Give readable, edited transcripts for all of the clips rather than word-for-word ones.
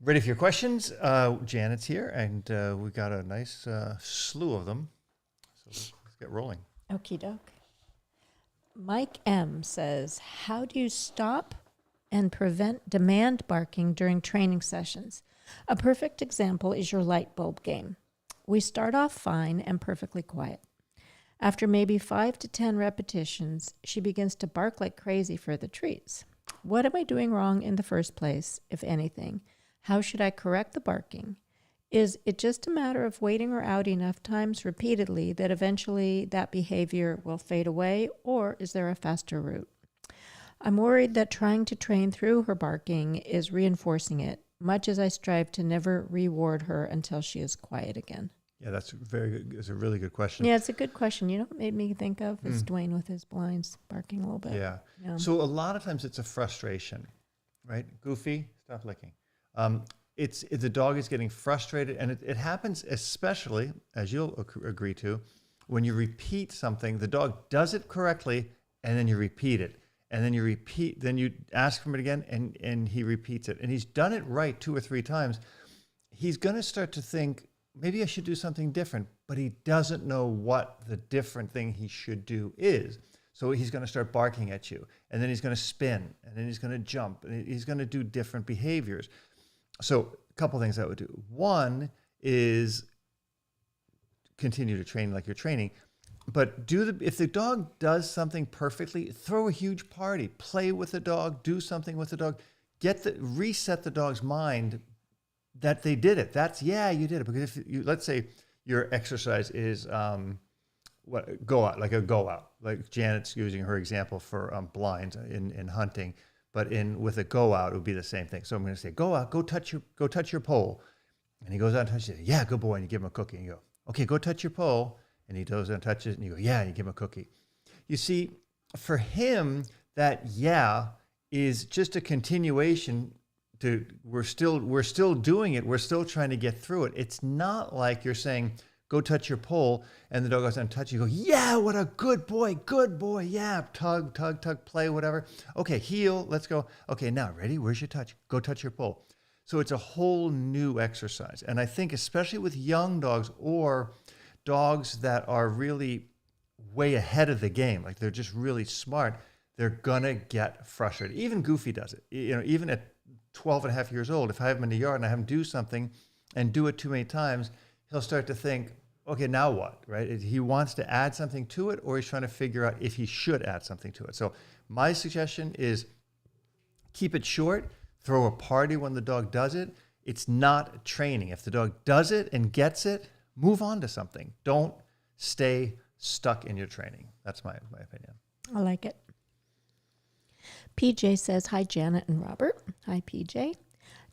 Ready for your questions? Janet's here, and we got a nice slew of them. So let's get rolling. Okie doke. Mike M. says, how do you stop and prevent demand barking during training sessions? A perfect example is your light bulb game. We start off fine and perfectly quiet. After maybe 5 to 10 repetitions, she begins to bark like crazy for the treats. What am I doing wrong in the first place, if anything? How should I correct the barking? Is it just a matter of waiting her out enough times repeatedly that eventually that behavior will fade away, or is there a faster route? I'm worried that trying to train through her barking is reinforcing it, much as I strive to never reward her until she is quiet again. Yeah, that's very good. It's a really good question. Yeah, it's a good question. You know what it made me think of is Dwayne with his blinds barking a little bit. Yeah. So a lot of times it's a frustration, right? Goofy, stop licking. It's the dog is getting frustrated, and it happens especially, as you'll agree to, when you repeat something. The dog does it correctly, and then you repeat it, and then you repeat, then you ask him it again, and he repeats it, and he's done it right 2 or 3 times. He's going to start to think, maybe I should do something different, but he doesn't know what the different thing he should do is. So he's going to start barking at you, and then he's going to spin, and then he's going to jump, and he's going to do different behaviors. So a couple things I would do. One is continue to train like you're training, but if the dog does something perfectly, throw a huge party, play with the dog, do something with the dog, reset the dog's mind that they did it. Yeah, you did it. Because if you, let's say your exercise is go out, like Janet's using her example for blinds in hunting. But with a go out, it would be the same thing. So I'm going to say, go out, go touch your pole. And he goes out and touches it. Yeah, good boy. And you give him a cookie. And you go, okay, go touch your pole. And he goes out and touches it. And you go, yeah, and you give him a cookie. You see, for him, that yeah is just a continuation to, we're still doing it. We're still trying to get through it. It's not like you're saying, go touch your pole, and the dog goes out and touches you. You go, yeah, what a good boy, yeah, tug, play, whatever. Okay, heel, let's go. Okay, now, ready? Where's your touch? Go touch your pole. So it's a whole new exercise. And I think especially with young dogs or dogs that are really way ahead of the game, like they're just really smart, they're gonna get frustrated. Even Goofy does it. You know, even at 12 and a half years old, if I have him in the yard and I have him do something and do it too many times, he'll start to think, okay, now what, right? He wants to add something to it, or he's trying to figure out if he should add something to it. So my suggestion is keep it short, throw a party when the dog does it. It's not training. If the dog does it and gets it, move on to something. Don't stay stuck in your training. That's my opinion. I like it. PJ says, hi, Janet and Robert. Hi, PJ.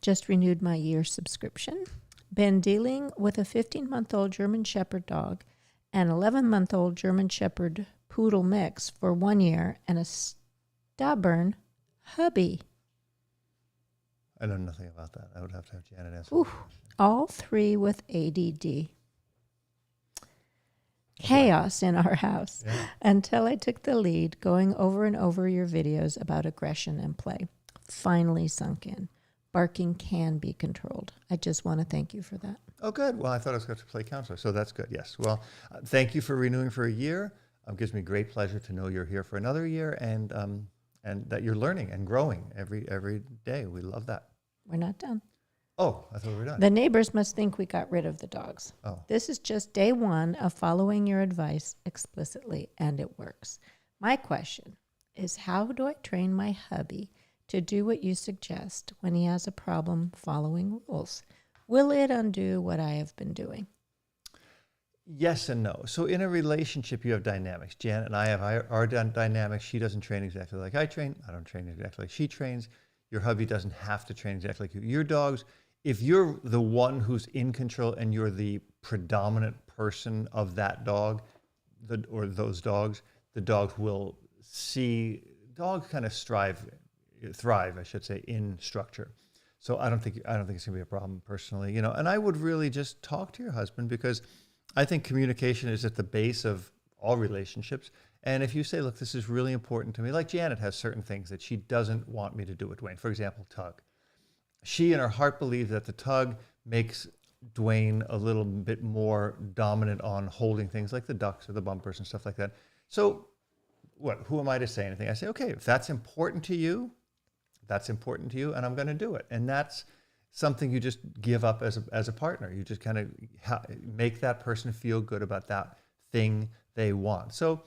Just renewed my year subscription. Been dealing with a 15-month-old German Shepherd dog, an 11-month-old German Shepherd Poodle mix for 1 year, and a stubborn hubby. I know nothing about that. I would have to have Janet answer. Ooh, all 3 with ADD. Chaos in our house until I took the lead going over and over your videos about aggression and play. Finally sunk in. Barking can be controlled. I just want to thank you for that. Oh, good. Well, I thought I was going to play counselor, so that's good. Yes. Well, thank you for renewing for a year. It gives me great pleasure to know you're here for another year, and that you're learning and growing every day. We love that. We're not done. Oh, I thought we were done. The neighbors must think we got rid of the dogs. Oh. This is just day 1 of following your advice explicitly, and it works. My question is, how do I train my hubby to do what you suggest when he has a problem following rules? Will it undo what I have been doing? Yes and no. So in a relationship, you have dynamics. Janet and I have our dynamics. She doesn't train exactly like I train. I don't train exactly like she trains. Your hubby doesn't have to train exactly like you. Your dogs, if you're the one who's in control and you're the predominant person of that dog, or those dogs, the dogs will see. Dogs kind of thrive, I should say, in structure. So I don't think it's gonna be a problem personally, you know. And I would really just talk to your husband, because I think communication is at the base of all relationships. And if you say, look, this is really important to me, like Janet has certain things that she doesn't want me to do with Dwayne. For example, tug. she in her heart believes that the tug makes Dwayne a little bit more dominant on holding things like the ducks or the bumpers and stuff like that. So who am I to say anything? I say, okay, if that's important to you, that's important to you, and I'm going to do it. And that's something you just give up as a partner. You just kind of make that person feel good about that thing they want. So,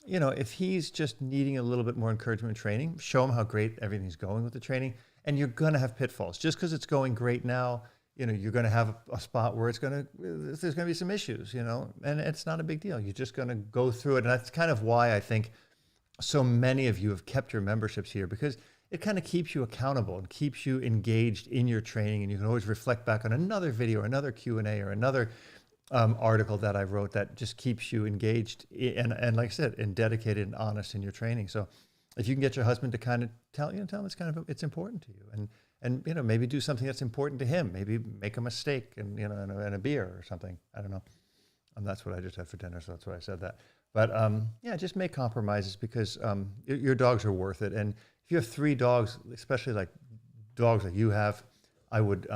you know, if he's just needing a little bit more encouragement and training, show him how great everything's going with the training. And you're going to have pitfalls. Just because it's going great now, you know, you're going to have a spot where there's going to be some issues, you know, and it's not a big deal. You're just going to go through it. And that's kind of why I think so many of you have kept your memberships here, because it kind of keeps you accountable and keeps you engaged in your training. And you can always reflect back on another video or another Q&A or another article that I wrote that just keeps you engaged and like I said, and dedicated and honest in your training. So if you can get your husband to kind of tell him it's important to you, and you know, maybe do something that's important to him, maybe make a mistake and, you know, and a beer or something. I don't know. And that's what I just had for dinner. So that's why I said that. But yeah, just make compromises, because your dogs are worth it. And if you have 3 dogs, especially like dogs like you have, I would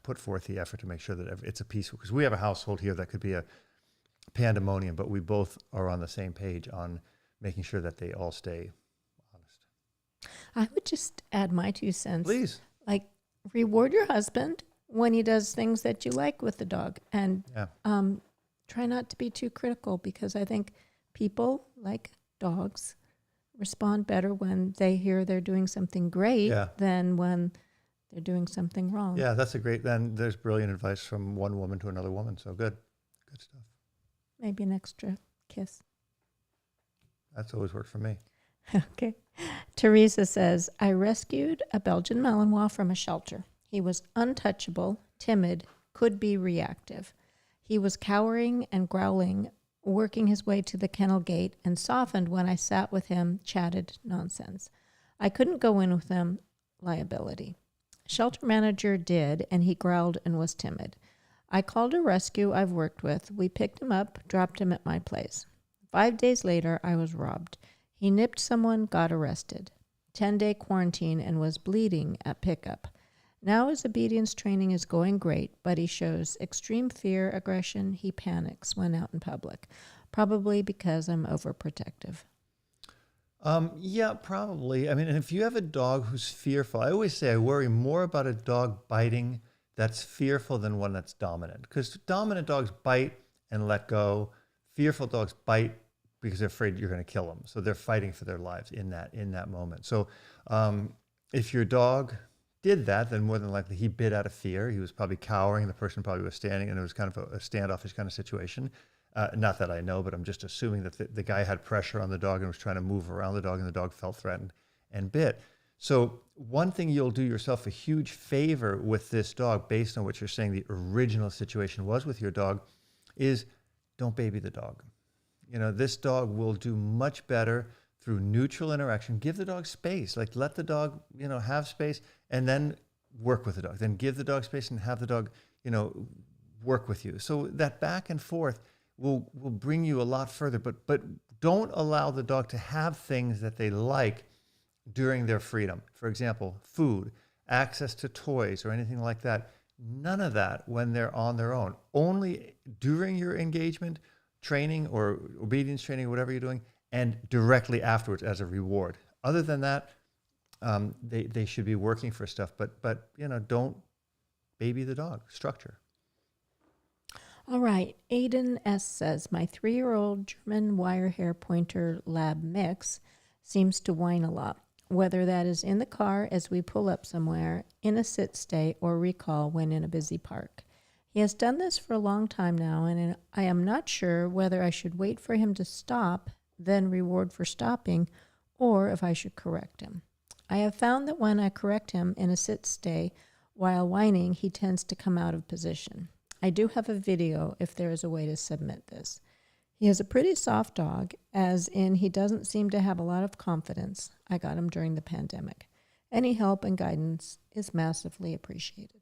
put forth the effort to make sure that it's a peaceful, because we have a household here that could be a pandemonium, but we both are on the same page on making sure that they all stay honest. I would just add my 2 cents. Please. Like, reward your husband when he does things that you like with the dog, and try not to be too critical, because I think people, like dogs, respond better when they hear they're doing something great than when they're doing something wrong. Yeah, that's then there's brilliant advice from one woman to another woman. So good stuff. Maybe an extra kiss. That's always worked for me. Okay. Teresa says, I rescued a Belgian Malinois from a shelter. He was untouchable, timid, could be reactive. He was cowering and growling, working his way to the kennel gate, and softened when I sat with him, chatted nonsense. I couldn't go in with him, liability. Shelter manager did, and he growled and was timid. I called a rescue I've worked with. We picked him up, dropped him at my place. 5 days later, I was robbed. He nipped someone, got arrested. 10-day quarantine, and was bleeding at pickup. Now his obedience training is going great, but he shows extreme fear, aggression. He panics when out in public, probably because I'm overprotective. Yeah, probably. I mean, and if you have a dog who's fearful, I always say I worry more about a dog biting that's fearful than one that's dominant, because dominant dogs bite and let go. Fearful dogs bite because they're afraid you're going to kill them. So they're fighting for their lives in that moment. So if your dog did that, then more than likely he bit out of fear. He was probably cowering. The person probably was standing, and it was kind of a standoffish kind of situation. Not that I know, but I'm just assuming that the guy had pressure on the dog and was trying to move around the dog, and the dog felt threatened and bit. So one thing you'll do yourself a huge favor with this dog, based on what you're saying the original situation was with your dog, is don't baby the dog. You know, this dog will do much better through neutral interaction. Give the dog space. Like, let the dog, you know, have space, and then work with the dog. Then give the dog space and have the dog, you know, work with you. So that back and forth will bring you a lot further. But don't allow the dog to have things that they like during their freedom. For example, food, access to toys, or anything like that. None of that when they're on their own. Only during your engagement training or obedience training, whatever you're doing, and directly afterwards as a reward. Other than that, they should be working for stuff, but you know, don't baby the dog. Structure. All right. AIDAN S. says, my 3-year-old German wire hair pointer lab mix seems to whine a lot, whether that is in the car as we pull up somewhere, in a sit-stay, or recall when in a busy park. He has done this for a long time now, and I am not sure whether I should wait for him to stop, then reward for stopping, or if I should correct him. I have found that when I correct him in a sit-stay while whining, he tends to come out of position. I do have a video if there is a way to submit this. He is a pretty soft dog, as in he doesn't seem to have a lot of confidence. I got him during the pandemic. Any help and guidance is massively appreciated.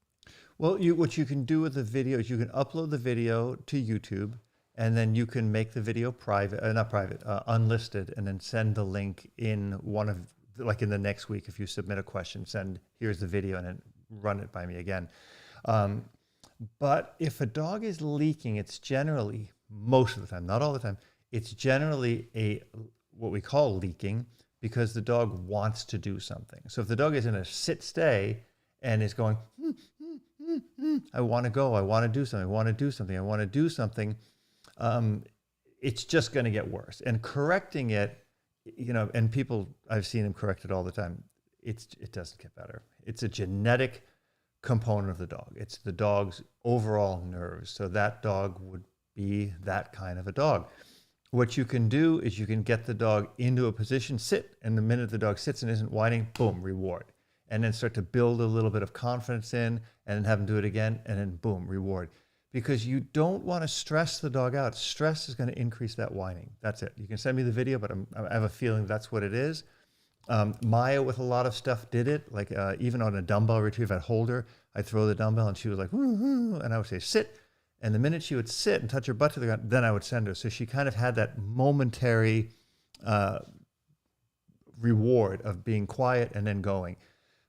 Well, what you can do with the video is you can upload the video to YouTube, and then you can make the video private, not private, unlisted, and then send the link in one of like in the next week, if you submit a question, send, here's the video, and then run it by me again. But if a dog is leaking, it's generally, most of the time, not all the time, it's generally what we call leaking, because the dog wants to do something. So if the dog is in a sit-stay and is going, I want to go, I want to do something, I want to do something, I want to do something, it's just going to get worse. And correcting it, and people, I've seen them correct it all the time, it doesn't get better. It's a genetic component of the dog. It's the dog's overall nerves. So that dog would be that kind of a dog. What you can do is you can get the dog into a position, sit, and the minute the dog sits and isn't whining, boom, reward. And then start to build a little bit of confidence in, and then have them do it again, and then boom, reward. Because you don't want to stress the dog out. Stress is going to increase that whining. That's it. You can send me the video, but I have a feeling that's what it is. Maya, with a lot of stuff, did it. Like even on a dumbbell retrieve, I'd hold her, I'd throw the dumbbell, and she was like, woo-hoo, and I would say, sit. And the minute she would sit and touch her butt to the ground, then I would send her. So she kind of had that momentary reward of being quiet and then going.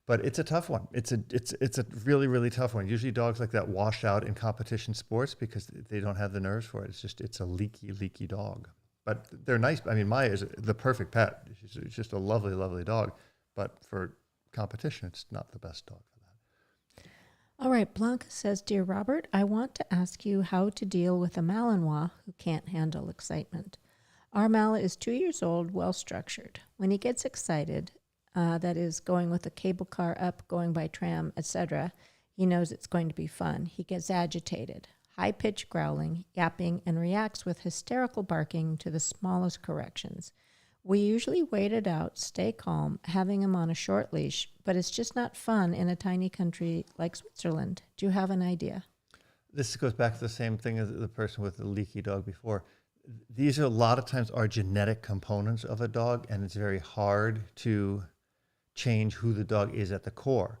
But it's a tough one. It's a really, really tough one. Usually dogs like that wash out in competition sports because they don't have the nerves for it. It's a leaky dog. But they're nice. I mean, Maya is the perfect pet. She's just a lovely, lovely dog. But for competition, it's not the best dog for that. All right, Blanka says, Dear Robert, I want to ask you how to deal with a Malinois who can't handle excitement. Our Mala is 2 years old, well-structured. When he gets excited, that is, going with a cable car up, going by tram, etc., he knows it's going to be fun. He gets agitated, high-pitched growling, yapping, and reacts with hysterical barking to the smallest corrections. We usually wait it out, stay calm, having him on a short leash, but it's just not fun in a tiny country like Switzerland. Do you have an idea? This goes back to the same thing as the person with the leaky dog before. These are a lot of times are genetic components of a dog, and it's very hard to change who the dog is at the core.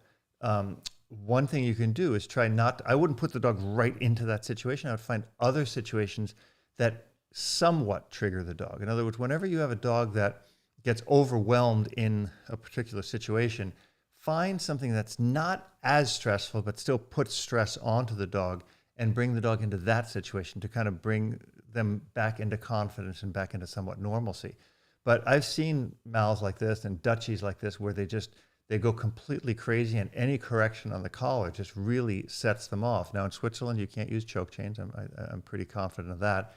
One thing you can do is try not, I wouldn't put the dog right into that situation. I would find other situations that somewhat trigger the dog. In other words, whenever you have a dog that gets overwhelmed in a particular situation, find something that's not as stressful, but still puts stress onto the dog and bring the dog into that situation to kind of bring them back into confidence and back into somewhat normalcy. But I've seen Mals like this and Dutchies like this where they go completely crazy, and any correction on the collar just really sets them off. Now in Switzerland, you can't use choke chains. I'm pretty confident of that.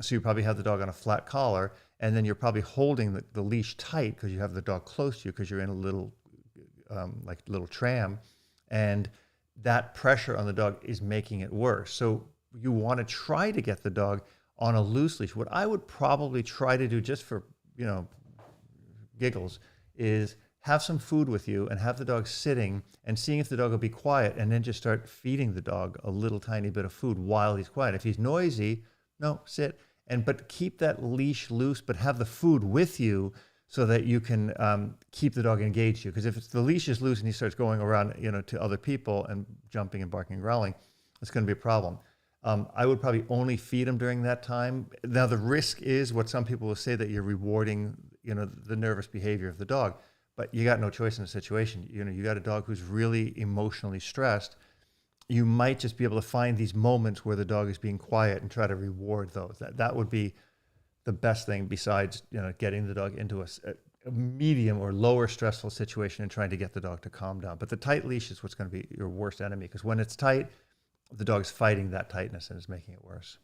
So you probably have the dog on a flat collar, and then you're probably holding the leash tight because you have the dog close to you because you're in a little tram, and that pressure on the dog is making it worse. So you want to try to get the dog on a loose leash. What I would probably try to do, just for giggles, is have some food with you and have the dog sitting and seeing if the dog will be quiet, and then just start feeding the dog a little tiny bit of food while he's quiet. If he's noisy, no, sit. But keep that leash loose, but have the food with you so that you can keep the dog engaged you. Because if the leash is loose and he starts going around, to other people and jumping and barking and growling, it's going to be a problem. I would probably only feed him during that time. Now the risk is what some people will say, that you're rewarding, the nervous behavior of the dog, but you got no choice in the situation. You got a dog who's really emotionally stressed. You might just be able to find these moments where the dog is being quiet and try to reward those. That would be the best thing, besides getting the dog into a medium or lower stressful situation and trying to get the dog to calm down. But the tight leash is what's going to be your worst enemy, because when it's tight, the dog's fighting that tightness and is making it worse.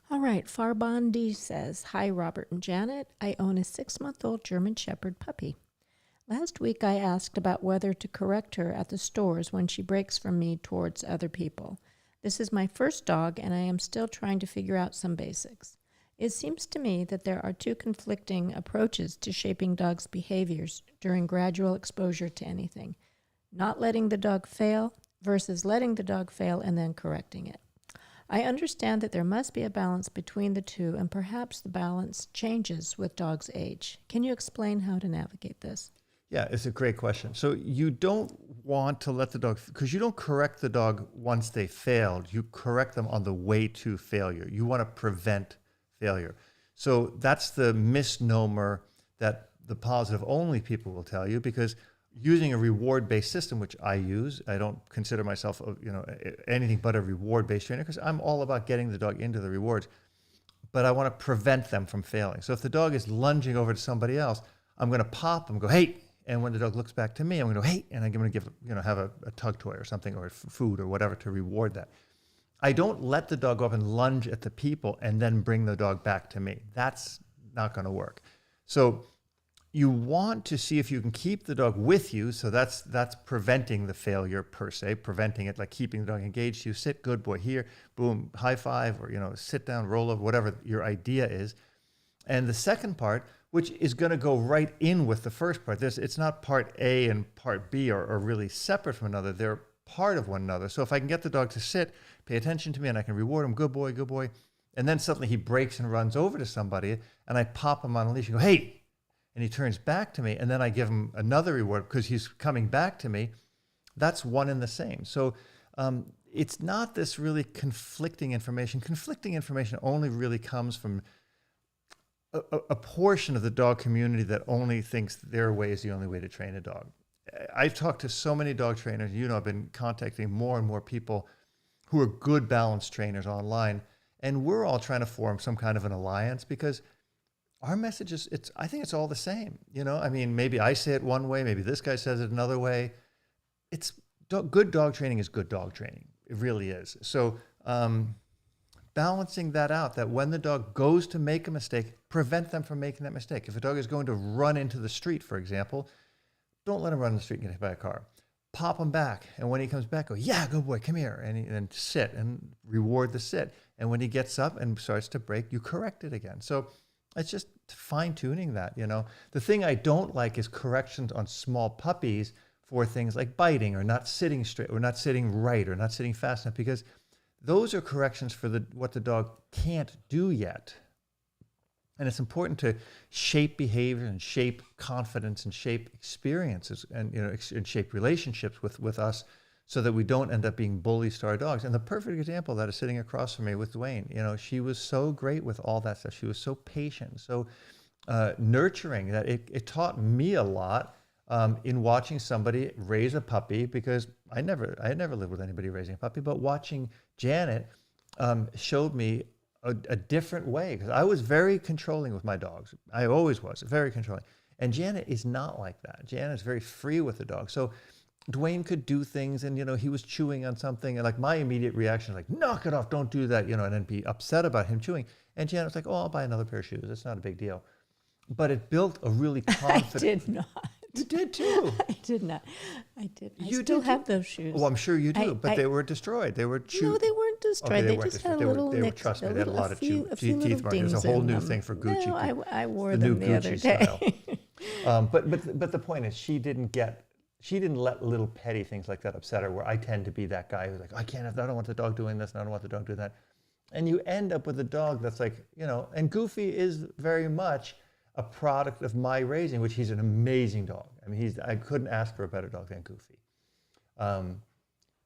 All right, FARBAN D says, Hi, Robert and Janet. I own a 6-month-old German Shepherd puppy. Last week I asked about whether to correct her at the stores when she breaks from me towards other people. This is my first dog, and I am still trying to figure out some basics. It seems to me that there are two conflicting approaches to shaping dogs' behaviors during gradual exposure to anything. Not letting the dog fail versus letting the dog fail and then correcting it. I understand that there must be a balance between the two, and perhaps the balance changes with dog's age. Can you explain how to navigate this? Yeah, it's a great question. So you don't want to let the dog, because you don't correct the dog once they failed. You correct them on the way to failure. You want to prevent failure. So that's the misnomer that the positive only people will tell you, because using a reward-based system, which I use, I don't consider myself, anything but a reward-based trainer, because I'm all about getting the dog into the rewards, but I want to prevent them from failing. So if the dog is lunging over to somebody else, I'm going to pop them, go, hey, and when the dog looks back to me, I'm going to go, hey, and I'm going to give, have a tug toy or something, or food or whatever to reward that. I don't let the dog go up and lunge at the people and then bring the dog back to me. That's not going to work. So you want to see if you can keep the dog with you. So that's preventing the failure per se, preventing it, like keeping the dog engaged. You sit, good boy, here, boom, high five, or, sit down, roll over, whatever your idea is. And the second part, which is going to go right in with the first part, it's not part A and part B are really separate from another. They're part of one another. So if I can get the dog to sit, pay attention to me, and I can reward him, good boy, and then suddenly he breaks and runs over to somebody, and I pop him on a leash and go, hey, and he turns back to me, and then I give him another reward because he's coming back to me, that's one and the same. So it's not this really conflicting information. Conflicting information only really comes from a portion of the dog community that only thinks their way is the only way to train a dog. I've talked to so many dog trainers. I've been contacting more and more people who are good balanced trainers online, and we're all trying to form some kind of an alliance, because our message is, I think it's all the same. Maybe I say it one way, maybe this guy says it another way. Good dog training is good dog training. It really is. So balancing that out, that when the dog goes to make a mistake, prevent them from making that mistake. If a dog is going to run into the street, for example, don't let him run in the street and get hit by a car. Pop him back, and when he comes back, go, yeah, good boy, come here, and sit, and reward the sit. And when he gets up and starts to break, you correct it again. So it's just fine-tuning that, The thing I don't like is corrections on small puppies for things like biting, or not sitting straight, or not sitting right, or not sitting fast enough, because those are corrections for what the dog can't do yet. And it's important to shape behavior and shape confidence and shape experiences and, and shape relationships with us, so that we don't end up being bullies to our dogs. And the perfect example of that is sitting across from me with Dwayne. She was so great with all that stuff. She was so patient, so nurturing, that it taught me a lot in watching somebody raise a puppy, because I had never lived with anybody raising a puppy, but watching Janet showed me a different way, because I was very controlling with my dogs. I always was very controlling. And Janet is not like that. Janet is very free with the dog. So Dwayne could do things, and, he was chewing on something, and like my immediate reaction, like, knock it off, don't do that, and then be upset about him chewing. And Janet was like, oh, I'll buy another pair of shoes. It's not a big deal. But it built a really confident... I did not. You did too. I did not. I did. I still have those shoes. Well, I'm sure you do, but they were destroyed. They were chewed. No, they weren't destroyed. Okay, they just had a little nicks. Trust me, they had a lot of teeth marks. There's There's a whole new thing for Gucci. No, I wore the them new the Gucci other day. style. But the point is, she didn't let little petty things like that upset her, where I tend to be that guy who's like, I don't want the dog doing this, and I don't want the dog doing that. And you end up with a dog that's like, and Goofy is very much a product of my raising, which he's an amazing dog. I couldn't ask for a better dog than Goofy.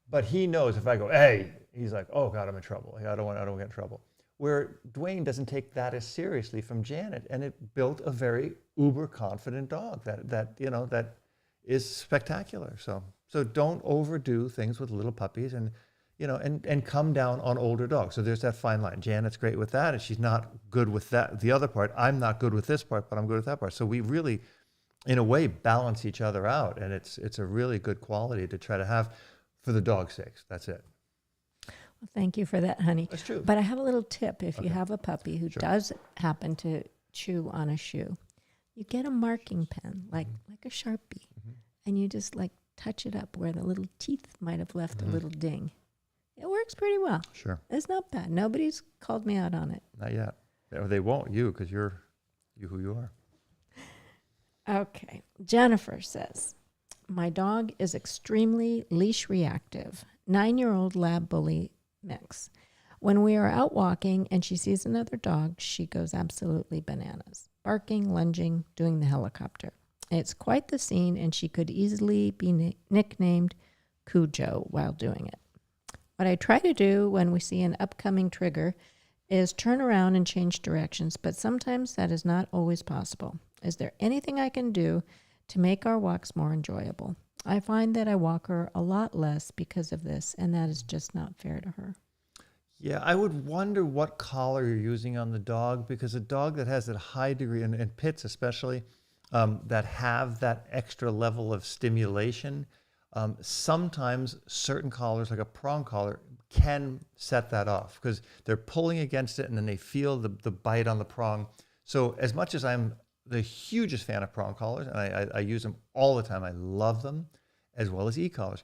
But he knows if I go, hey, he's like, oh God, I'm in trouble. I don't get in trouble. Where Dwayne doesn't take that as seriously from Janet, and it built a very uber confident dog that is spectacular. So don't overdo things with little puppies, and come down on older dogs. So there's that fine line. Janet's great with that, and she's not good with that. The other part, I'm not good with this part, but I'm good with that part. So we really, in a way, balance each other out, and it's a really good quality to try to have for the dog's sakes. That's it. Well, thank you for that, honey. That's true. But I have a little tip. If you have a puppy who Sure. does happen to chew on a shoe, you get a marking pen, like a Sharpie, and you just touch it up where the little teeth might have left a little ding. It works pretty well. Sure. It's not bad. Nobody's called me out on it. Not yet. Or they won't, because you're who you are. Okay. Jennifer says, my dog is extremely leash reactive. 9-year-old lab bully mix. When we are out walking and she sees another dog, she goes absolutely bananas. Barking, lunging, doing the helicopter. It's quite the scene, and she could easily be nicknamed Cujo while doing it. What I try to do when we see an upcoming trigger is turn around and change directions, but sometimes that is not always possible. Is there anything I can do to make our walks more enjoyable? I find that I walk her a lot less because of this, and that is just not fair to her. Yeah, I would wonder what collar you're using on the dog, because a dog that has that high degree, and pits especially, that have that extra level of stimulation, sometimes certain collars, like a prong collar, can set that off because they're pulling against it and then they feel the bite on the prong. So as much as I'm the hugest fan of prong collars, and I use them all the time, I love them, as well as e-collars.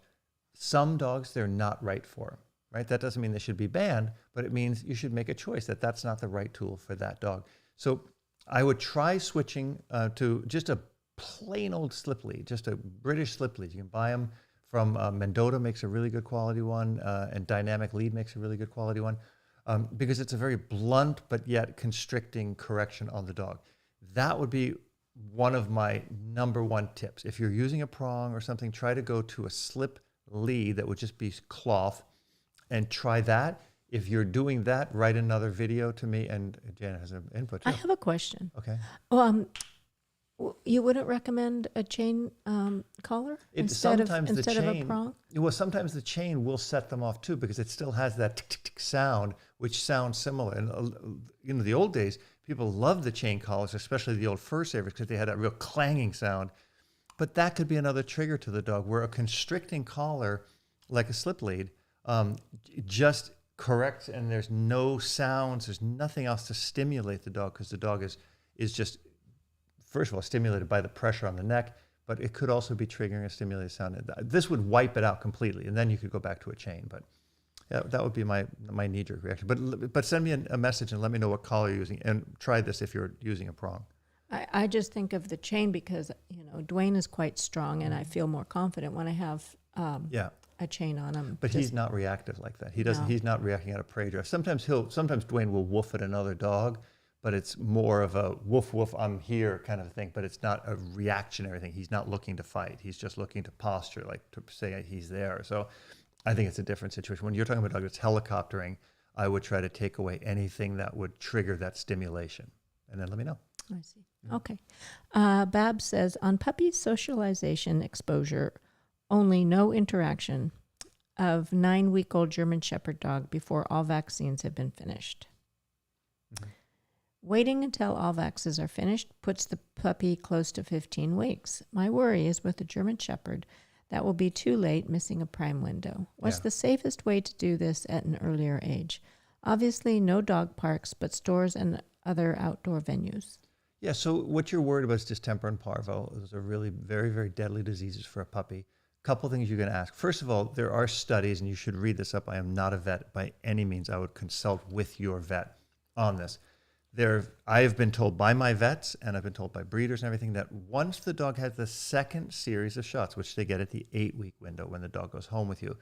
Some dogs, they're not right for, right? That doesn't mean they should be banned, but it means you should make a choice that that's not the right tool for that dog. So I would try switching to just a plain old slip lead, just a British slip lead. You can buy them from Mendota, makes a really good quality one, and Dynamic Lead makes a really good quality one, because it's a very blunt but yet constricting correction on the dog. That would be one of my number one tips. If you're using a prong or something, try to go to a slip lead that would just be cloth and try that. If you're doing that, write another video to me, and Janet has an input too. I have a question. Okay. You wouldn't recommend a chain collar instead of a prong? Well, sometimes the chain will set them off too, because it still has that tick, tick, tick sound, which sounds similar. And in the old days, people loved the chain collars, especially the old fur savers, because they had a real clanging sound. But that could be another trigger to the dog, where a constricting collar, like a slip lead, just corrects, and there's no sounds, there's nothing else to stimulate the dog, because the dog is just, first of all, stimulated by the pressure on the neck, but it could also be triggering a stimulated sound. This would wipe it out completely, and then you could go back to a chain. But yeah, that would be my knee-jerk reaction. But send me a message and let me know what collar you're using, and try this if you're using a prong. I just think of the chain because, Dwayne is quite strong, and I feel more confident when I have a chain on him. But he's not reactive like that. He doesn't. No. He's not reacting out of prey drive. Sometimes Dwayne will woof at another dog, but it's more of a woof, woof, I'm here kind of thing, but it's not a reactionary thing. He's not looking to fight. He's just looking to posture, like to say he's there. So I think it's a different situation. When you're talking about a dog that's helicoptering, I would try to take away anything that would trigger that stimulation, and then let me know. I see. Okay. Bab says, on puppy socialization exposure, only no interaction of 9-week-old German Shepherd dog before all vaccines have been finished. Mm-hmm. Waiting until all vaccines are finished puts the puppy close to 15 weeks. My worry is with the German Shepherd, that will be too late, missing a prime window. What's the safest way to do this at an earlier age? Obviously, no dog parks, but stores and other outdoor venues. Yeah, so what you're worried about is distemper and parvo. Those are really very, very deadly diseases for a puppy. Couple things you can ask. First of all, there are studies, and you should read this up. I am not a vet by any means. I would consult with your vet on this. I have been told by my vets, and I've been told by breeders and everything, that once the dog has the second series of shots, which they get at the 8-week window when the dog goes home with you,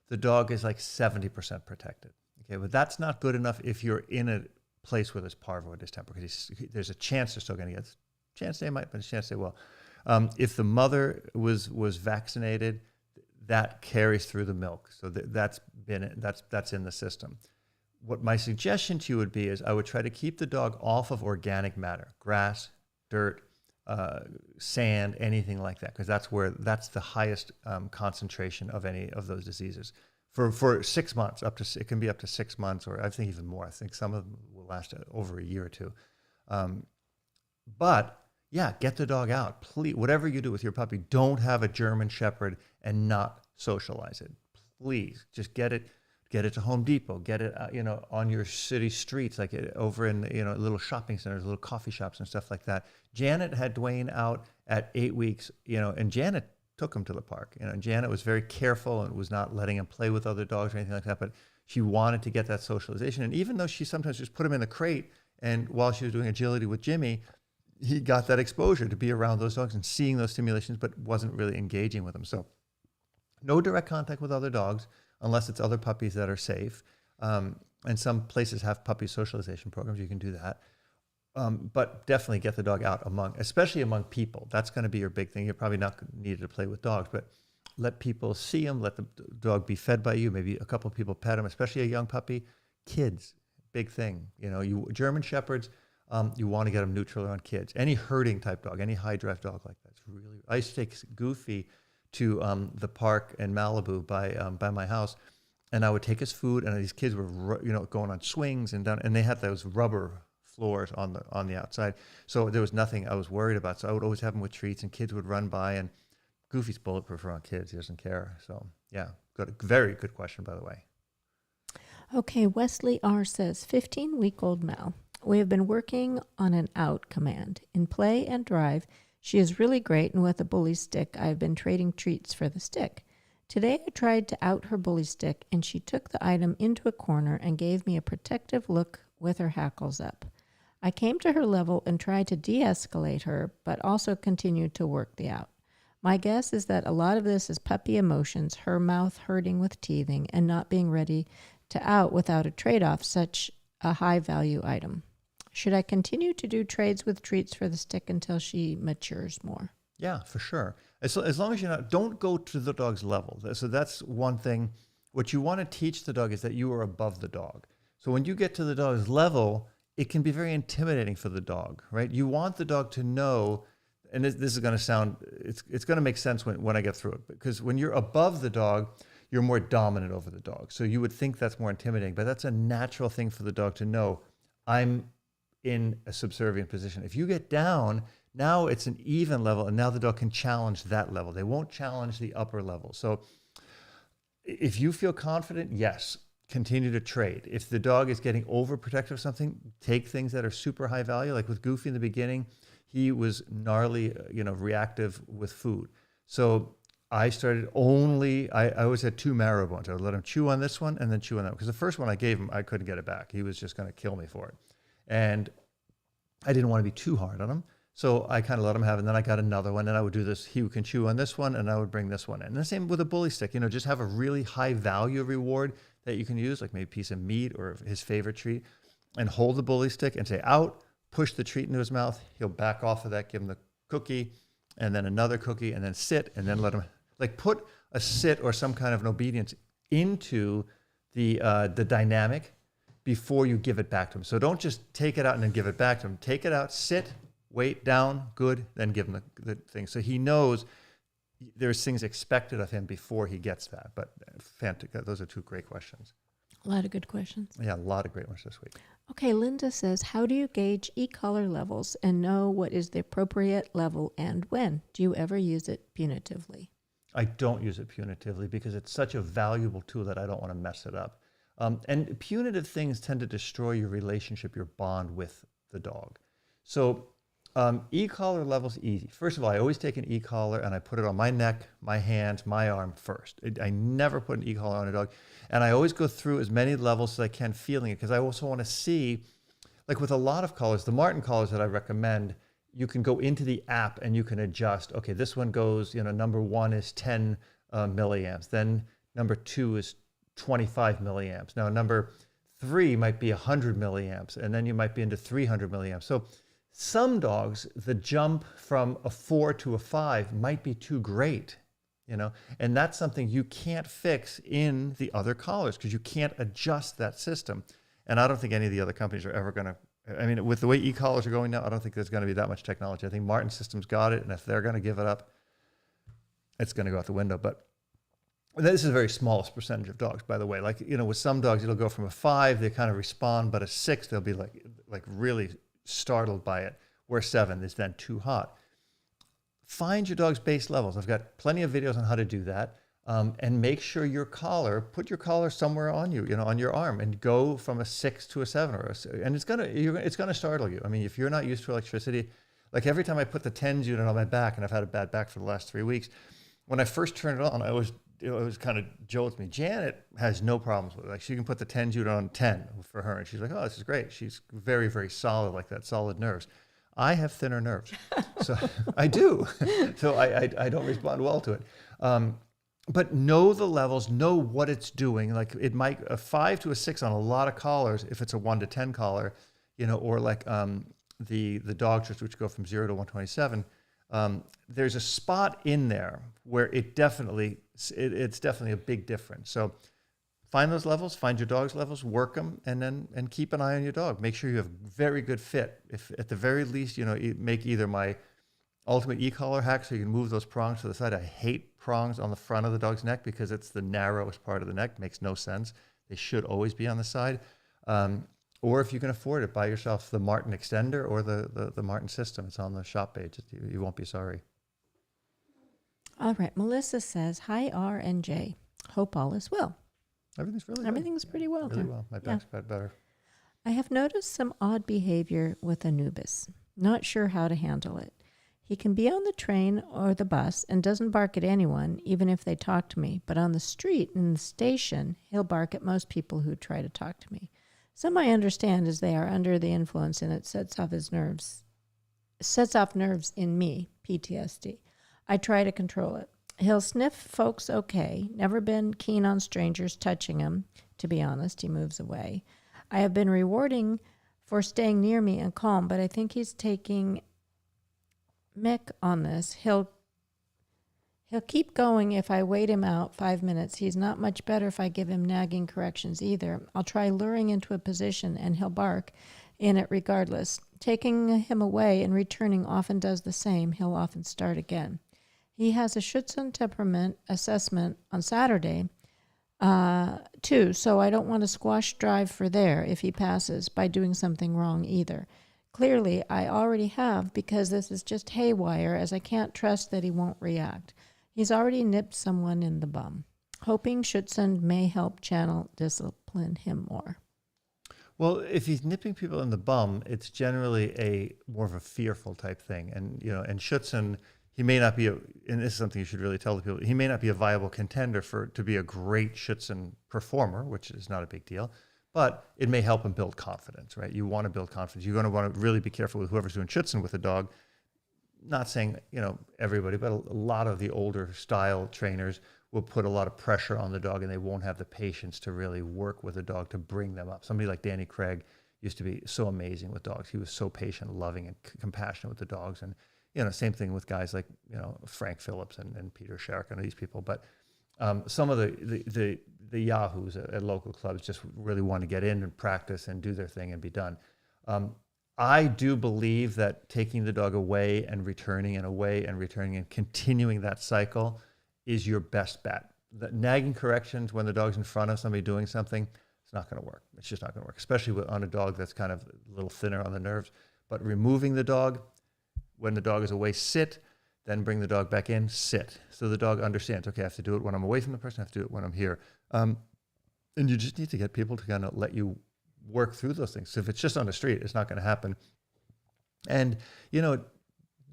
the dog is like 70% protected. Okay, but that's not good enough if you're in a place where there's parvo or distemper, because there's a chance they're still going to get it. Chance they might, but a chance they will. If the mother was vaccinated, that carries through the milk. So that's in the system. What my suggestion to you would be is I would try to keep the dog off of organic matter, grass, dirt, sand, anything like that, because that's the highest concentration of any of those diseases. For 6 months, it can be up to 6 months, or I think even more. I think some of them will last over a year or two. But yeah, get the dog out. Please, whatever you do with your puppy, don't have a German Shepherd and not socialize it. Please, just get it to Home Depot, get it on your city streets, like over in little shopping centers, little coffee shops and stuff like that. Janet had Dwayne out at 8 weeks, and Janet took him to the park. And Janet was very careful and was not letting him play with other dogs or anything like that, but she wanted to get that socialization. And even though she sometimes just put him in the crate, and while she was doing agility with Jimmy, he got that exposure to be around those dogs and seeing those stimulations, but wasn't really engaging with them. So no direct contact with other dogs unless it's other puppies that are safe. And some places have puppy socialization programs. You can do that. But definitely get the dog out especially among people. That's going to be your big thing. You're probably not needed to play with dogs, but let people see him. Let the dog be fed by you. Maybe a couple of people pet him, especially a young puppy. Kids, big thing. German Shepherds You want to get them neutral on kids. Any herding type dog, any high drive dog like that's really. I used to take Goofy to the park in Malibu by my house, and I would take his food, and these kids were going on swings and down, and they had those rubber floors on the outside, so there was nothing I was worried about. So I would always have him with treats, and kids would run by, and Goofy's bulletproof around kids. He doesn't care. So yeah, very good question, by the way. Okay, Wesley R. says, 15-week-old Mal. We have been working on an out command. In play and drive, she is really great, and with a bully stick, I have been trading treats for the stick. Today I tried to out her bully stick, and she took the item into a corner and gave me a protective look with her hackles up. I came to her level and tried to de-escalate her, but also continued to work the out. My guess is that a lot of this is puppy emotions, her mouth hurting with teething, and not being ready to out without a trade-off, such a high-value item. Should I continue to do trades with treats for the stick until she matures more? Yeah, for sure. As long as don't go to the dog's level. So that's one thing. What you want to teach the dog is that you are above the dog. So when you get to the dog's level, it can be very intimidating for the dog, right? You want the dog to know, and this is going to sound, it's going to make sense when I get through it, because when you're above the dog, you're more dominant over the dog. So you would think that's more intimidating, but that's a natural thing for the dog to know. I'm in a subservient position. If you get down, now it's an even level, and now the dog can challenge that level. They won't challenge the upper level. So if you feel confident, yes, continue to trade. If the dog is getting overprotective of something, take things that are super high value. Like with Goofy in the beginning, he was gnarly, reactive with food. So I started I always had 2 marrow bones. I would let him chew on this one and then chew on that one. Because the first one I gave him, I couldn't get it back. He was just going to kill me for it. And I didn't want to be too hard on him. So I kind of let him have it. And then I got another one, and I would do this. He can chew on this one, and I would bring this one in. And the same with a bully stick. Just have a really high value reward that you can use, like maybe a piece of meat or his favorite treat, and hold the bully stick and say out, push the treat into his mouth. He'll back off of that, give him the cookie, and then another cookie, and then sit, and then let him, put a sit or some kind of an obedience into the dynamic before you give it back to him. So don't just take it out and then give it back to him. Take it out, sit, wait, down, good, then give him the thing. So he knows there's things expected of him before he gets that. But those are 2 great questions. A lot of good questions. Yeah, a lot of great ones this week. Okay, Linda says, how do you gauge e-collar levels and know what is the appropriate level and when? Do you ever use it punitively? I don't use it punitively because it's such a valuable tool that I don't want to mess it up. And punitive things tend to destroy your relationship, your bond with the dog. So e-collar level's easy. First of all, I always take an e-collar and I put it on my neck, my hands, my arm first. I never put an e-collar on a dog. And I always go through as many levels as I can feeling it, because I also want to see, like with a lot of collars, the Martin collars that I recommend, you can go into the app and you can adjust. Okay, this one goes, number 1 is 10 milliamps. Then number 2 is 25 milliamps. Now number 3 might be 100 milliamps, and then you might be into 300 milliamps. So some dogs, the jump from a 4 to a 5 might be too great, and that's something you can't fix in the other collars because you can't adjust that system. And I don't think any of the other companies are ever going to, with the way e-collars are going now, I don't think there's going to be that much technology. I think Martin Systems got it, and if they're going to give it up, it's going to go out the window. But this is a very smallest percentage of dogs, by the way. With some dogs, it'll go from a 5, they kind of respond, but a 6, they'll be like really startled by it, where 7 is then too hot. Find your dog's base levels. I've got plenty of videos on how to do that. And make sure put your collar somewhere on you, on your arm, and go from a 6 to a 7 and it's gonna startle you. If you're not used to electricity, like every time I put the TENS unit on my back, and I've had a bad back for the last 3 weeks, when I first turned it on, it was kind of jolts me. Janet has no problems with it. She can put the TENS unit on 10 for her, and she's like, oh, this is great. She's very, very solid like that, solid nerves. I have thinner nerves, so I do. So I don't respond well to it. But know the levels, know what it's doing. Like it might a 5 to a 6 on a lot of collars if it's a 1 to 10 collar, or like the dog trips, which go from 0 to 127. There's a spot in there where it's definitely a big difference. So find those levels, find your dog's levels, work them, and keep an eye on your dog. Make sure you have very good fit. If at the very least, make either my ultimate e-collar hack so you can move those prongs to the side. I hate prongs on the front of the dog's neck because it's the narrowest part of the neck. Makes no sense. They should always be on the side. Or if you can afford it, buy yourself the Martin extender or the Martin system. It's on the shop page. You won't be sorry. All right. Melissa says, hi, R and J. Hope all is well. Everything's really Everything's pretty well really there. well. My back's better. I have noticed some odd behavior with Anubis. Not sure how to handle it. He can be on the train or the bus and doesn't bark at anyone, even if they talk to me. But on the street and in the station, he'll bark at most people who try to talk to me. Some I understand as they are under the influence and it sets off nerves in me, PTSD. I try to control it. He'll sniff folks okay. Never been keen on strangers touching him. To be honest, he moves away. I have been rewarding for staying near me and calm, but I think he's taking Mick on this. He'll keep going if I wait him out 5 minutes. He's not much better if I give him nagging corrections either. I'll try luring into a position and he'll bark in it regardless. Taking him away and returning often does the same. He'll often start again. He has a Schutzhund temperament assessment on Saturday, too, so I don't want to squash drive for there if he passes by doing something wrong either. Clearly, I already have because this is just haywire as I can't trust that he won't react. He's already nipped someone in the bum. Hoping Schutzhund may help channel discipline him more. Well, if he's nipping people in the bum, it's generally more of a fearful type thing. And, and Schutzhund, he may not be, and this is something you should really tell the people, he may not be a viable contender to be a great Schutzhund performer, which is not a big deal, but it may help him build confidence, right? You want to build confidence. You're going to want to really be careful with whoever's doing Schutzhund with a dog. Not saying, everybody, but a lot of the older style trainers will put a lot of pressure on the dog and they won't have the patience to really work with a dog to bring them up. Somebody like Danny Craig used to be so amazing with dogs. He was so patient, loving, and compassionate with the dogs. And, same thing with guys like, Frank Phillips and Peter Sherrick and these people. But some of the yahoos at local clubs just really want to get in and practice and do their thing and be done. I do believe that taking the dog away and returning and continuing that cycle is your best bet. The nagging corrections when the dog's in front of somebody doing something, it's not going to work. It's just not going to work, especially on a dog that's kind of a little thinner on the nerves. But removing the dog, when the dog is away, sit, then bring the dog back in, sit. So the dog understands, okay, I have to do it when I'm away from the person, I have to do it when I'm here. And you just need to get people to kind of let you work through those things. So if it's just on the street, it's not going to happen. And,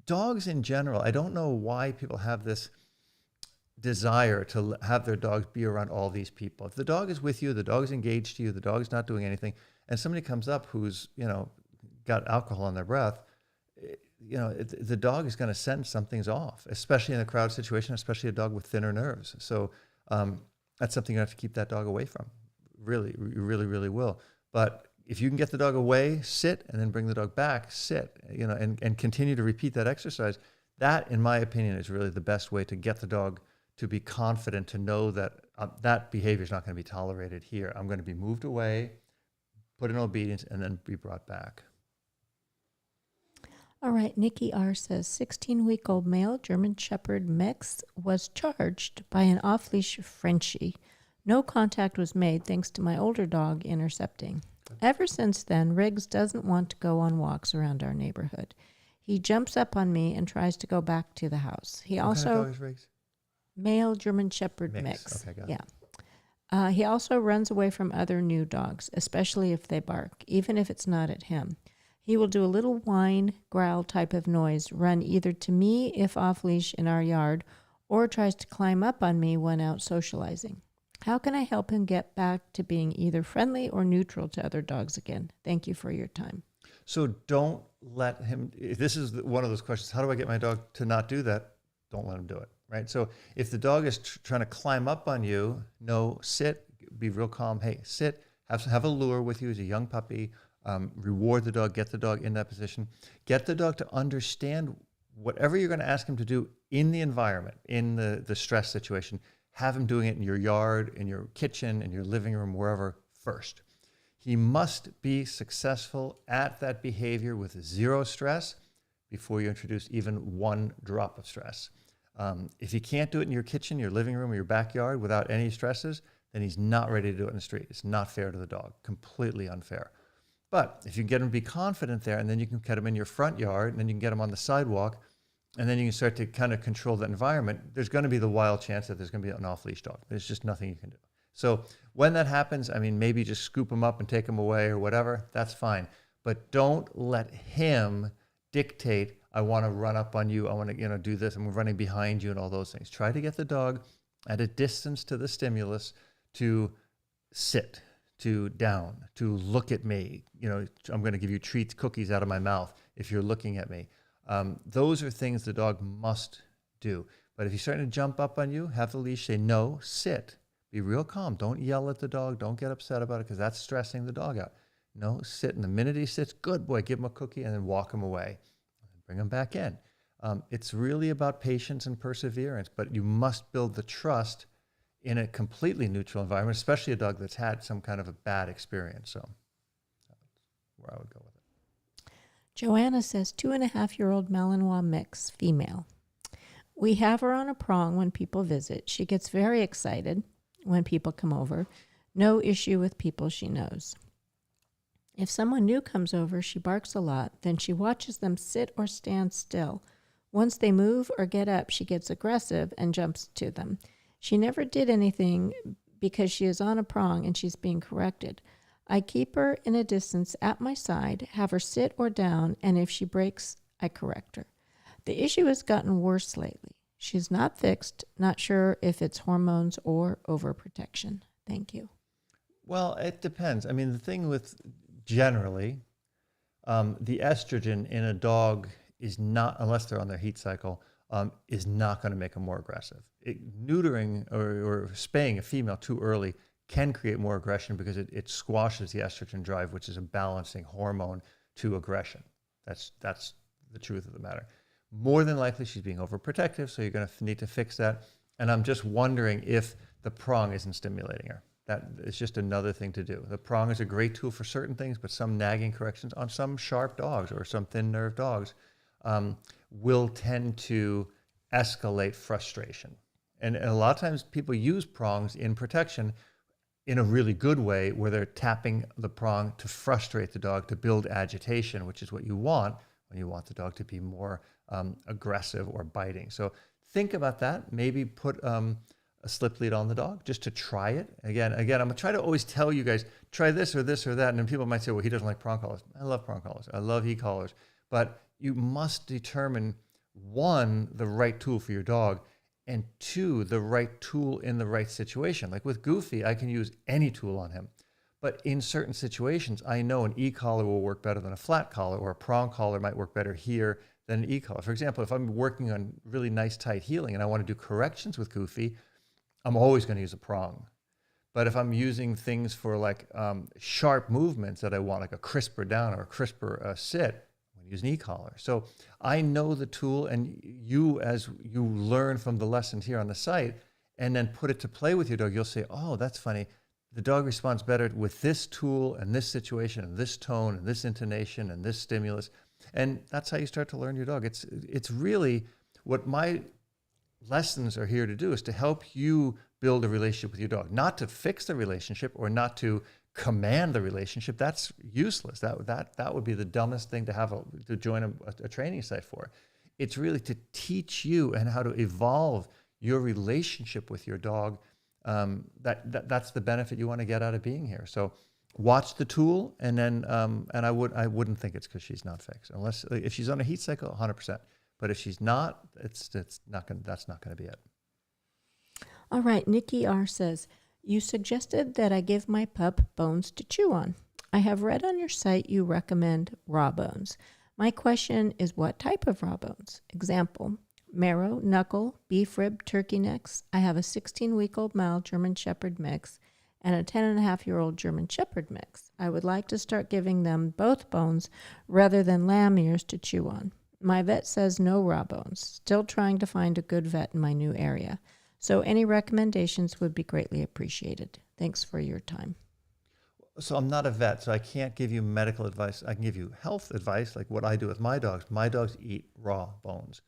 dogs in general, I don't know why people have this desire to have their dogs be around all these people. If the dog is with you, the dog is engaged to you, the dog is not doing anything, and somebody comes up who's, got alcohol on their breath, the dog is going to sense something's off, especially in a crowd situation, especially a dog with thinner nerves. So that's something you have to keep that dog away from. Really, you really, really will. But if you can get the dog away, sit, and then bring the dog back, sit, and continue to repeat that exercise, that, in my opinion, is really the best way to get the dog to be confident, to know that that behavior is not going to be tolerated here. I'm going to be moved away, put in obedience, and then be brought back. All right, NIKKI R says, 16-week-old male German Shepherd mix was charged by an off-leash Frenchie. No contact was made thanks to my older dog intercepting. Ever since then, Riggs doesn't want to go on walks around our neighborhood. He jumps up on me and tries to go back to the house. He What also kind of dog is Riggs? Male German Shepherd mix. Okay, got yeah. it. He also runs away from other new dogs, especially if they bark, even if it's not at him. He will do a little whine, growl type of noise, run either to me if off-leash in our yard, or tries to climb up on me when out socializing. How can I help him get back to being either friendly or neutral to other dogs again? Thank you for your time. So don't let him, this is one of those questions, how do I get my dog to not do that? Don't let him do it, right? So if the dog is trying to climb up on you, no, sit, be real calm. Hey, sit, have a lure with you as a young puppy, reward the dog, get the dog in that position, get the dog to understand whatever you're going to ask him to do in the environment, in the stress situation, have him doing it in your yard, in your kitchen, in your living room, wherever first. He must be successful at that behavior with zero stress before you introduce even one drop of stress. If you can't do it in your kitchen, your living room, or your backyard without any stresses, then he's not ready to do it in the street. It's not fair to the dog, completely unfair. But if you can get him to be confident there, and then you can get him in your front yard, and then you can get him on the sidewalk, and then you can start to kind of control that environment, there's going to be the wild chance that there's going to be an off-leash dog. There's just nothing you can do. So when that happens, I mean, maybe just scoop him up and take him away or whatever, that's fine. But don't let him dictate, I want to run up on you, I want to do this, I'm running behind you and all those things. Try to get the dog at a distance to the stimulus to sit, to down, to look at me. I'm going to give you treats, cookies out of my mouth if you're looking at me. Those are things the dog must do. But if he's starting to jump up on you, have the leash, say no, sit. Be real calm. Don't yell at the dog. Don't get upset about it because that's stressing the dog out. No, sit. And the minute he sits, good boy, give him a cookie and then walk him away. Bring him back in. It's really about patience and perseverance, but you must build the trust in a completely neutral environment, especially a dog that's had some kind of a bad experience. So that's where I would go with it. Joanna says 2.5-year-old Malinois mix, female. We have her on a prong when people visit. She gets very excited when people come over. No issue with people she knows. If someone new comes over, she barks a lot. Then she watches them sit or stand still. Once they move or get up, she gets aggressive and jumps to them. She never did anything because she is on a prong and she's being corrected. I keep her in a distance at my side, have her sit or down, and if she breaks, I correct her. The issue has gotten worse lately. She's not fixed, not sure if it's hormones or overprotection. Thank you. Well, it depends. I mean, the thing with generally, the estrogen in a dog is not, unless they're on their heat cycle, is not going to make them more aggressive. Neutering or spaying a female too early can create more aggression because it squashes the estrogen drive, which is a balancing hormone to aggression. That's the truth of the matter. More than likely, she's being overprotective, so you're going to need to fix that. And I'm just wondering if the prong isn't stimulating her. That is just another thing to do. The prong is a great tool for certain things, but some nagging corrections on some sharp dogs or some thin-nerved dogs will tend to escalate frustration. And a lot of times people use prongs in protection in a really good way where they're tapping the prong to frustrate the dog, to build agitation, which is what you want when you want the dog to be more aggressive or biting. So think about that. Maybe put a slip lead on the dog just to try it. Again, I'm going to try to always tell you guys, try this or that. And then people might say, well, he doesn't like prong collars. I love prong collars. I love e-collars. But you must determine, one, the right tool for your dog, and two, the right tool in the right situation. Like with Goofy, I can use any tool on him. But in certain situations, I know an e-collar will work better than a flat collar, or a prong collar might work better here than an e-collar. For example, if I'm working on really nice tight heeling and I want to do corrections with Goofy, I'm always going to use a prong. But if I'm using things for like sharp movements that I want, like a crisper down or a crisper sit, I'm going to use an e-collar. So I know the tool, and you, as you learn from the lessons here on the site and then put it to play with your dog, you'll say, oh, that's funny. The dog responds better with this tool and this situation and this tone and this intonation and this stimulus. And that's how you start to learn your dog. It's really what my lessons are here to do, is to help you build a relationship with your dog, not to fix the relationship or not to command the relationship. That's useless. That would be the dumbest thing to join a training site for. It's really to teach you and how to evolve your relationship with your dog. That's the benefit you want to get out of being here. So watch the tool, and then and I wouldn't think it's because she's not fixed, unless if she's on a heat cycle, 100%. But if she's not, that's not going to be it. All right, Nikki R says, you suggested that I give my pup bones to chew on. I have read on your site you recommend raw bones. My question is, what type of raw bones? Example, marrow, knuckle, beef rib, turkey necks. I have a 16-week-old Mal German Shepherd mix and a 10.5-year-old German Shepherd mix. I would like to start giving them both bones rather than lamb ears to chew on. My vet says no raw bones. Still trying to find a good vet in my new area. So any recommendations would be greatly appreciated. Thanks for your time. So I'm not a vet, so I can't give you medical advice. I can give you health advice, like what I do with my dogs. My dogs eat raw bones.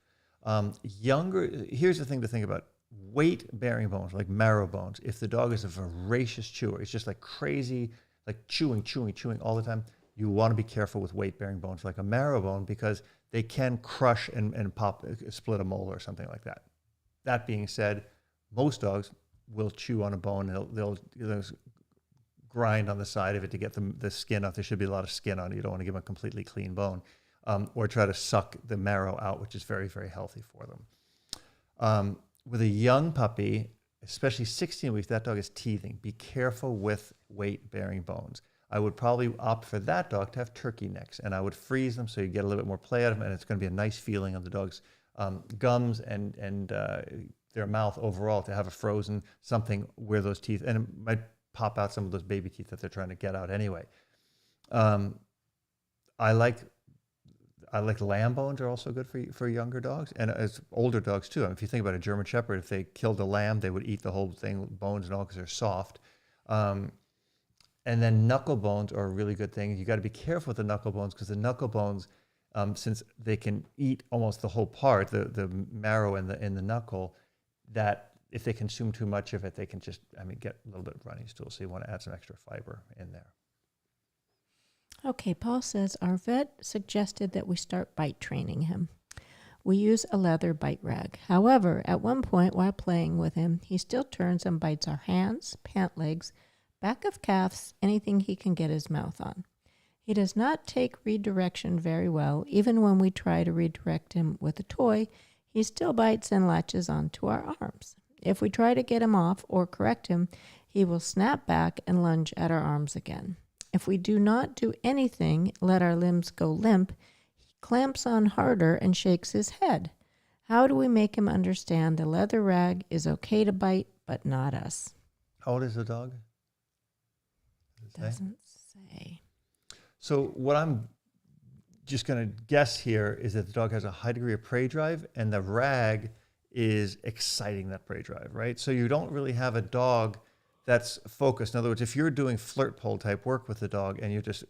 Here's the thing to think about. Weight-bearing bones, like marrow bones, if the dog is a voracious chewer, it's just like crazy, like chewing all the time, you want to be careful with weight-bearing bones like a marrow bone because they can crush and split a molar or something like that. That being said, most dogs will chew on a bone and they'll grind on the side of it to get the skin off. There should be a lot of skin on it. You don't want to give them a completely clean bone. Or try to suck the marrow out, which is very, very healthy for them. With a young puppy, especially 16 weeks, that dog is teething. Be careful with weight-bearing bones. I would probably opt for that dog to have turkey necks, and I would freeze them so you get a little bit more play out of them, and it's going to be a nice feeling on the dog's gums and their mouth overall to have a frozen something where those teeth, and it might pop out some of those baby teeth that they're trying to get out anyway. I like lamb bones are also good for younger dogs and as older dogs too. I mean, if you think about a German Shepherd, if they killed a lamb, they would eat the whole thing, bones and all, because they're soft. And then knuckle bones are a really good thing. You got to be careful with the knuckle bones because the knuckle bones, since they can eat almost the whole part, the marrow in the knuckle, that if they consume too much of it, they can just, get a little bit of runny stool. So you want to add some extra fiber in there. Okay, Paul says, our vet suggested that we start bite training him. We use a leather bite rag. However, at one point while playing with him, he still turns and bites our hands, pant legs, back of calves, anything he can get his mouth on. He does not take redirection very well. Even when we try to redirect him with a toy, he still bites and latches onto our arms. If we try to get him off or correct him, he will snap back and lunge at our arms again. If we do not do anything, let our limbs go limp, he clamps on harder and shakes his head. How do we make him understand the leather rag is okay to bite, but not us? How old is the dog? Doesn't say. So what I'm just going to guess here is that the dog has a high degree of prey drive and the rag is exciting that prey drive, right? So you don't really have a dog that's focused. In other words, if you're doing flirt pole type work with the dog and you're just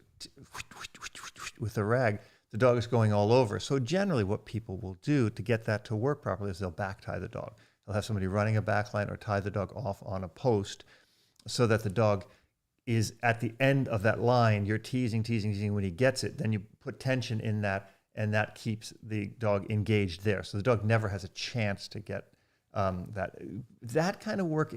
with the rag, the dog is going all over. So generally what people will do to get that to work properly is they'll back tie the dog. They'll have somebody running a back line or tie the dog off on a post so that the dog is at the end of that line. You're teasing. When he gets it, then you put tension in that and that keeps the dog engaged there. So the dog never has a chance to get that kind of work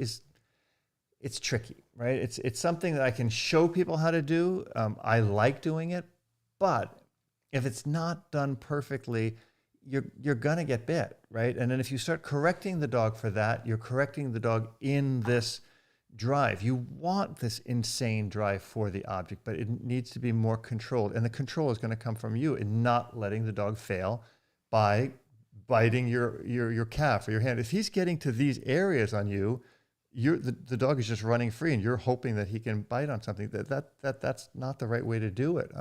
it's tricky, right? It's something that I can show people how to do. I like doing it, but if it's not done perfectly, you're gonna get bit, right? And then if you start correcting the dog for that, you're correcting the dog in this drive. You want this insane drive for the object, but it needs to be more controlled. And the control is going to come from you in not letting the dog fail by biting your calf or your hand. If he's getting to these areas on you, the dog is just running free and you're hoping that he can bite on something. That's not the right way to do it.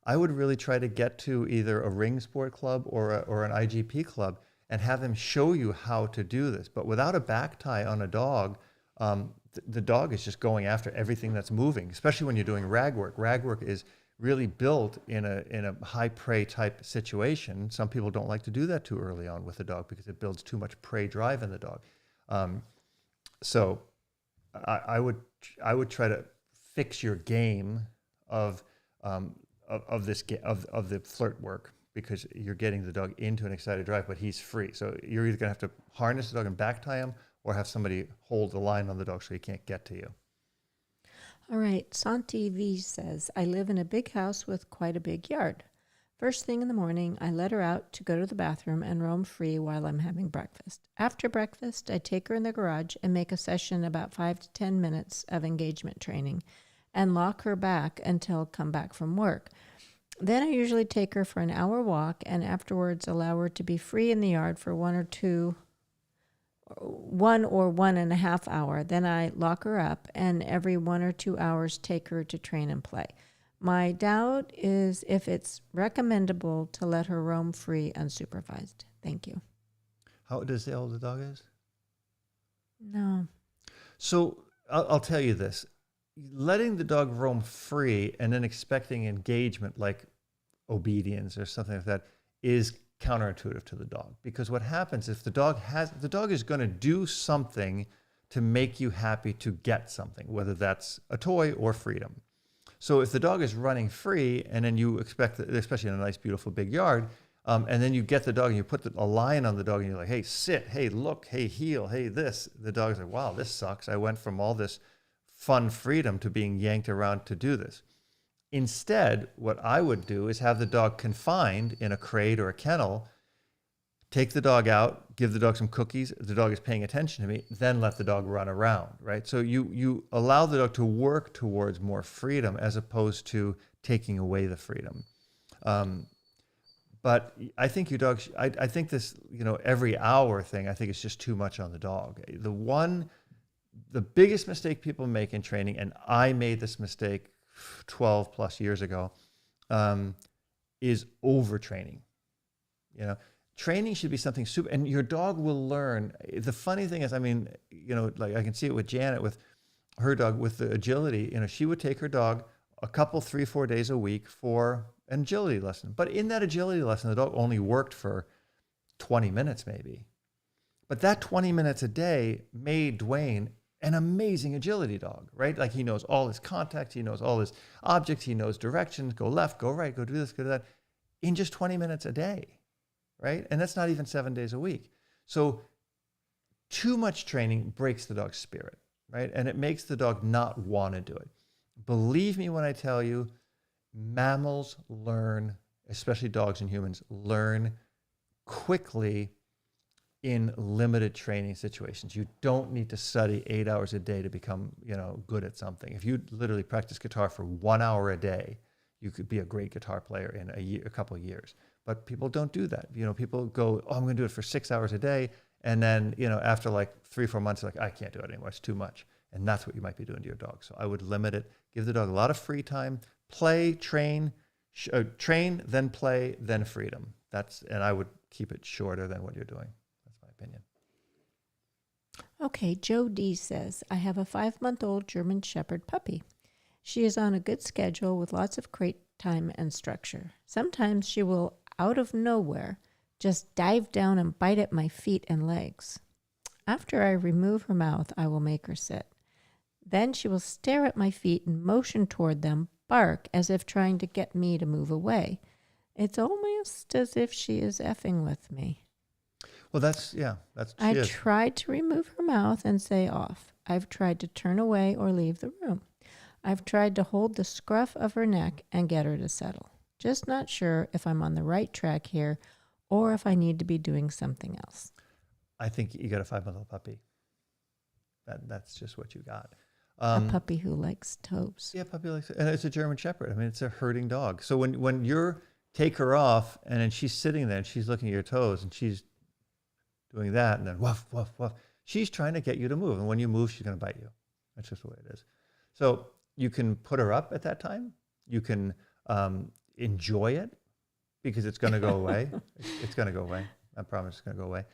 I would really try to get to either a ring sport club or an IGP club and have them show you how to do this. But without a back tie on a dog, the dog is just going after everything that's moving, especially when you're doing rag work. Rag work is really built in a high prey type situation. Some people don't like to do that too early on with the dog because it builds too much prey drive in the dog. So I would try to fix your game of the flirt work because you're getting the dog into an excited drive, but he's free. So you're either gonna have to harness the dog and back tie him or have somebody hold the line on the dog so he can't get to you. All right, Santi V says, I live in a big house with quite a big yard. First thing in the morning, I let her out to go to the bathroom and roam free while I'm having breakfast. After breakfast, I take her in the garage and make a session about 5 to 10 minutes of engagement training and lock her back until I come back from work. Then I usually take her for an hour walk and afterwards allow her to be free in the yard for 1 or 1.5 hours. Then I lock her up and every 1 or 2 hours take her to train and play. My doubt is if it's recommendable to let her roam free unsupervised. Thank you. How does the older dog is? No. So I'll tell you this. Letting the dog roam free and then expecting engagement like obedience or something like that is counterintuitive to the dog. Because what happens if the dog is going to do something to make you happy to get something, whether that's a toy or freedom. So if the dog is running free and then you expect, especially in a nice, beautiful big yard, and then you get the dog and you put a line on the dog and you're like, hey, sit, hey, look, hey, heel, hey, this. The dog's like, wow, this sucks. I went from all this fun freedom to being yanked around to do this. Instead, what I would do is have the dog confined in a crate or a kennel, take the dog out, give the dog some cookies. If the dog is paying attention to me, then let the dog run around, right? So you allow the dog to work towards more freedom as opposed to taking away the freedom. But I think your dog, I think this, every hour thing, I think it's just too much on the dog. The biggest mistake people make in training, and I made this mistake 12 plus years ago, is overtraining. Training should be something super, and your dog will learn. The funny thing is, like I can see it with Janet, with her dog, with the agility, she would take her dog a couple, 3-4 days a week for an agility lesson. But in that agility lesson, the dog only worked for 20 minutes maybe. But that 20 minutes a day made Dwayne an amazing agility dog, right? Like he knows all his contacts, he knows all his objects, he knows directions, go left, go right, go do this, go do that, in just 20 minutes a day, right? And that's not even 7 days a week. So too much training breaks the dog's spirit, right? And it makes the dog not want to do it. Believe me when I tell you, mammals learn, especially dogs and humans, learn quickly in limited training situations. You don't need to study 8 hours a day to become, good at something. If you literally practice guitar for 1 hour a day, you could be a great guitar player in a couple of years. But people don't do that. People go, oh, I'm going to do it for 6 hours a day. And then, after like 3-4 months, like, I can't do it anymore. It's too much. And that's what you might be doing to your dog. So I would limit it, give the dog a lot of free time, play, train, then play, then freedom. And I would keep it shorter than what you're doing. That's my opinion. Okay, Joe D says, I have a 5-month-old German Shepherd puppy. She is on a good schedule with lots of crate time and structure. Sometimes she will, out of nowhere, just dive down and bite at my feet and legs. After I remove her mouth, I will make her sit. Then she will stare at my feet and motion toward them, bark as if trying to get me to move away. It's almost as if she is effing with me. Well, I tried to remove her mouth and say off. I've tried to turn away or leave the room. I've tried to hold the scruff of her neck and get her to settle. Just not sure if I'm on the right track here or if I need to be doing something else. I think you got a 5-month-old puppy. That's just what you got. A puppy who likes toes. Yeah, puppy likes it. And it's a German Shepherd. I mean, it's a herding dog. So when you take her off and then she's sitting there and she's looking at your toes and she's doing that and then woof, woof, woof, she's trying to get you to move. And when you move, she's going to bite you. That's just the way it is. So you can put her up at that time. You can enjoy it because it's going to go away. It's going to go away. I promise it's going to go away.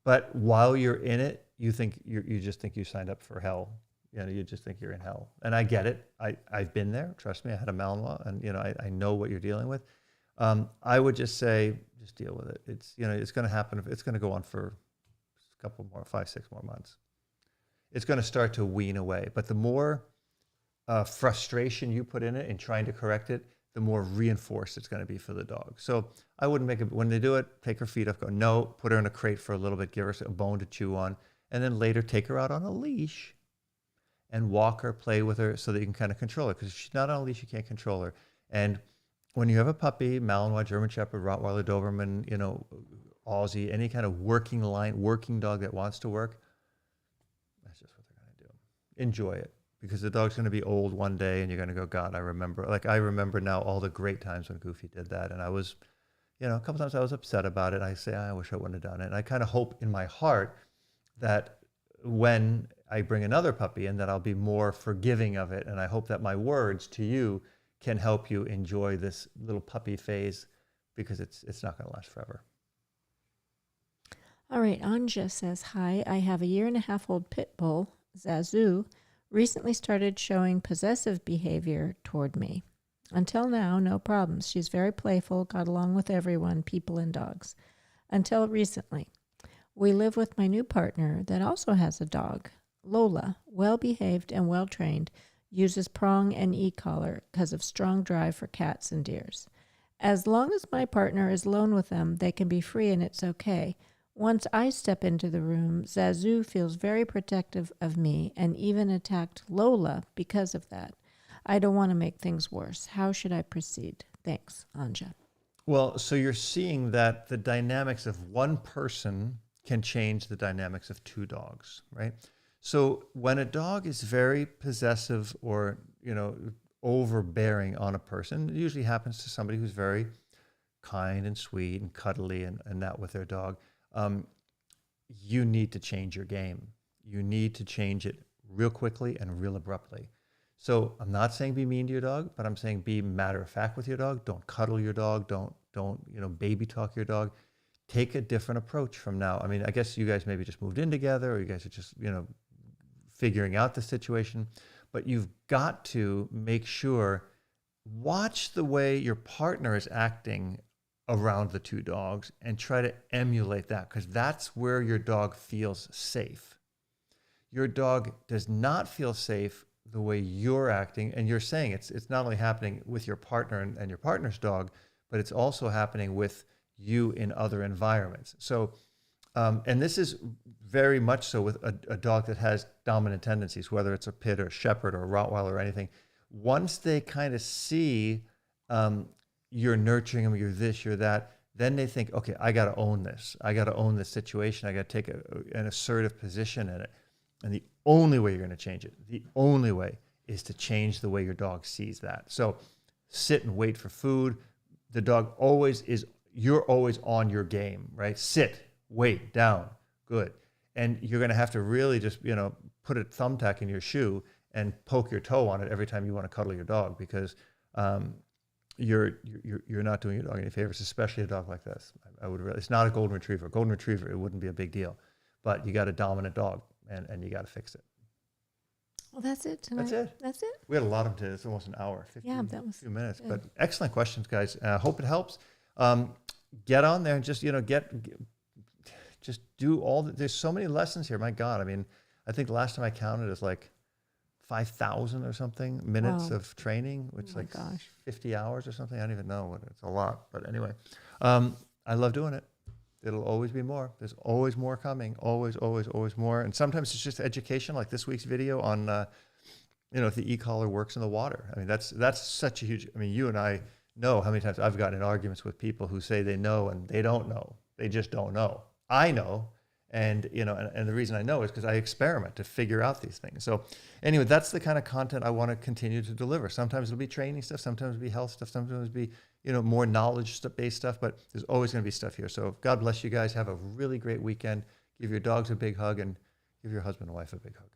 But while you're in it, you just think you signed up for hell. You just think you're in hell. And I get it. I've been there. Trust me, I had a Malinois, and I know what you're dealing with. I would just say, just deal with it. It's going to happen. It's going to go on for a couple more, 5-6 more months. It's going to start to wean away. But the more frustration you put in it and trying to correct it, the more reinforced it's going to be for the dog. So I wouldn't make it, when they do it, take her feet up, go, no, put her in a crate for a little bit, give her a bone to chew on, and then later take her out on a leash and walk her, play with her so that you can kind of control her. Because if she's not on a leash, you can't control her. And when you have a puppy, Malinois, German Shepherd, Rottweiler, Doberman, Aussie, any kind of working dog that wants to work, that's just what they're going to do. Enjoy it. Because the dog's going to be old one day and you're going to go, God, I remember now all the great times when Goofy did that. And I was, a couple times I was upset about it. I say, I wish I wouldn't have done it. And I kind of hope in my heart that when I bring another puppy in, that I'll be more forgiving of it. And I hope that my words to you can help you enjoy this little puppy phase, because it's not going to last forever. All right, Anja says, hi, I have a 1.5-year-old pit bull, Zazu, recently started showing possessive behavior toward me. Until now, no problems. She's very playful, got along with everyone, people and dogs. Until recently. We live with my new partner that also has a dog. Lola, well-behaved and well-trained, uses prong and e-collar because of strong drive for cats and deers. As long as my partner is alone with them, they can be free and it's okay. Once I step into the room, Zazu feels very protective of me and even attacked Lola because of that. I don't want to make things worse. How should I proceed? Thanks, Anja. Well, so you're seeing that the dynamics of one person can change the dynamics of two dogs, right? So when a dog is very possessive or, overbearing on a person, it usually happens to somebody who's very kind and sweet and cuddly and that with their dog. You need to change your game. You need to change it real quickly and real abruptly. So I'm not saying be mean to your dog, but I'm saying be matter of fact with your dog. Don't cuddle your dog. Don't baby talk your dog. Take a different approach from now. I mean, I guess you guys maybe just moved in together, or you guys are just, figuring out the situation, but you've got to make sure, watch the way your partner is acting around the two dogs and try to emulate that, because that's where your dog feels safe. Your dog does not feel safe the way you're acting, and you're saying it's not only happening with your partner and your partner's dog, but it's also happening with you in other environments. So, and this is very much so with a dog that has dominant tendencies, whether it's a pit or a shepherd or a Rottweiler or anything. Once they kind of see you're nurturing them, you're this, you're that, then they think, okay, I got to own this. I got to own this situation. I got to take an assertive position in it. And the only way you're going to change it, the only way is to change the way your dog sees that. So sit and wait for food. The dog always is, you're always on your game, right? Sit, wait, down, good. And you're going to have to really just, put a thumbtack in your shoe and poke your toe on it every time you want to cuddle your dog, because you're not doing your dog any favors, especially a dog like this. I would really, it's not a golden retriever. Golden retriever, it wouldn't be a big deal, but you got a dominant dog and you got to fix it. Well, that's it tonight. That's it. We had a lot of them today. It's almost an hour, 50, that was few minutes, good. but excellent questions, guys. Hope it helps. Get on there and just, just do all there's so many lessons here. My God. I mean, I think the last time I counted is like 5,000 or something minutes of training, which is 50 hours or something. I don't even know. It's a lot. But anyway, I love doing it. It'll always be more. There's always more coming. Always, always, always more. And sometimes it's just education, like this week's video on, if the e-collar works in the water. I mean, that's such a huge, you and I know how many times I've gotten in arguments with people who say they know and they don't know. They just don't know. I know. And, and the reason I know is because I experiment to figure out these things. So anyway, that's the kind of content I want to continue to deliver. Sometimes it'll be training stuff. Sometimes it'll be health stuff. Sometimes it'll be, more knowledge-based stuff. But there's always going to be stuff here. So God bless you guys. Have a really great weekend. Give your dogs a big hug and give your husband and wife a big hug.